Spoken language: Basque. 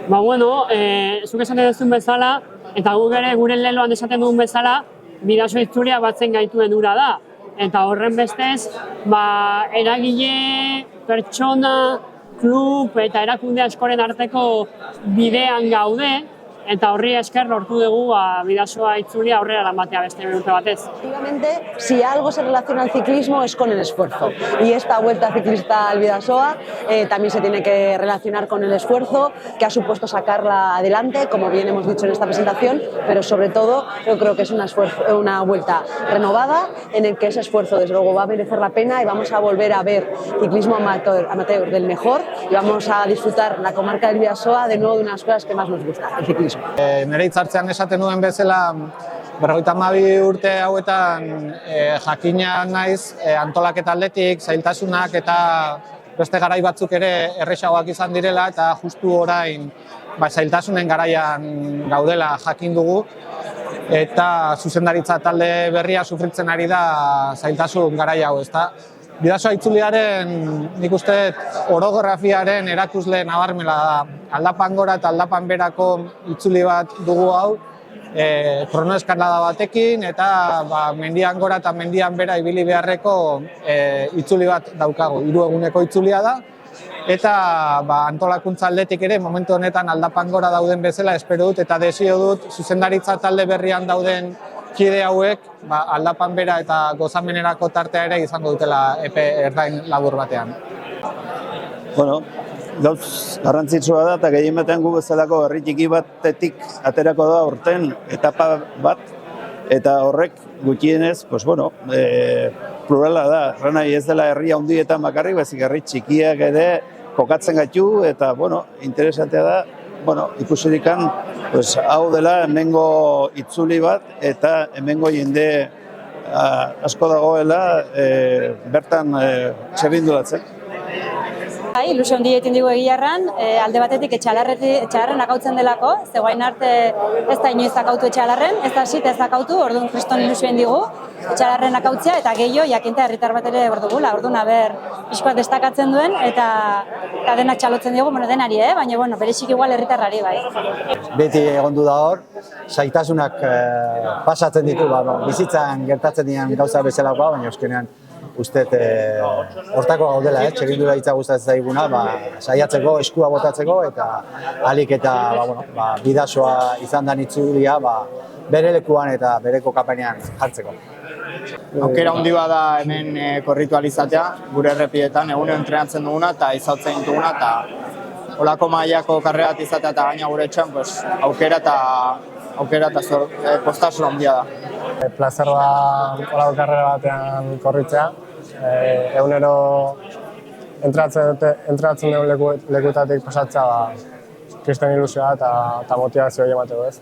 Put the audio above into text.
Bueno, zuk esaten duzun bezala, eta guk ere gure leloan esaten dugun bezala, bidaso itzulia batzen gaituen ura da. Eta horren bestez, eragile, pertsona, klub eta erakunde askoren arteko bidean gaude, eta horri esker lortu dugu bidasoa itzulia aurrera eramatea beste urte batez. Efectivamente, si algo se relaciona al ciclismo es con el esfuerzo. Y esta vuelta ciclista al Bidasoa también se tiene que relacionar con el esfuerzo que ha supuesto sacarla adelante, como bien hemos dicho en esta presentación, pero sobre todo yo creo que es una vuelta renovada en el que ese esfuerzo desde luego va a merecer la pena y vamos a volver a ver ciclismo amateur del mejor y vamos a disfrutar la comarca del Bidasoa de nuevo de unas cosas que más nos gusta, el ciclismo. Nire hitzartzean esaten nuen bezala, 52 urte hauetan jakina naiz antolaketa aldetik, zailtasunak eta beste garai batzuk ere erresagoak izan direla eta justu orain zailtasunen garaian gaudela jakin dugu eta zuzendaritza talde berria sufritzen ari da zailtasun garai hau, ezta? Bidasoa itzuliaren, nik uste, orografiaren erakusle nabarmela da. Aldapan gora eta aldapan berako itzuli bat dugu hau, kronoeskalada batekin eta mendian gora eta mendian bera ibili beharreko itzuli bat daukagu. 3 eguneko itzulia da. Eta antolakuntza aldetik ere, momentu honetan aldapan gora dauden bezala, espero dut eta desio dut, zuzendaritza talde berrian dauden kide hauek aldapan bera eta gozamenerako tartea ere izango dutela epe erdain labur batean. Bueno, gauz garrantzitsua da eta gehien batean gu bezalako herri txiki batetik aterako da urten etapa bat eta horrek gutxienez, plurala da. Nahi ez dela herri handietan bakarrik, baizik herri txikiak ere kokatzen gaitu eta interesantea da. Ikusirikan, hau dela hemengo itzuli bat eta hemengo jende asko dagoela bertan txabindulatzen. Ilusio handi egiten dugu egiarran, alde batetik etxalarren akautzen delako, zegoain arte ez da inoiz akautu etxalarren, ez da sit ez akautu, orduan kriston ilusio egin digu, etxalarren akautzea eta gehiago jakintea herritar bat ere bordugula, orduan pixkoat destakatzen duen eta denak txalotzen dugu, denari, baina berezik igual herritarrari bai. Beti egondu da hor, zailtasunak pasatzen ditu, bizitzan gertatzen dian gauza bezalakoa, baina euskenean uste hortako gaudela, txegindura hitza gustatzen zaiguna, saiatzeko, eskua botatzeko eta ahalik eta bidasoa izan den itzulia bere lekuan eta bere kokapenean jartzeko. Aukera handi bada hemen korritu alizatea, gure errepietan egunero entrenatzen duguna eta izautzen duguna eta olako mailako karrera bat izatea eta gaina gure etxan aukera eta postasun handia da. Plazer da olako karrera batean korritzea. Egunero entratzen duen lekutatik pasatzea kriston ilusioa eta motivazioa emateko ez.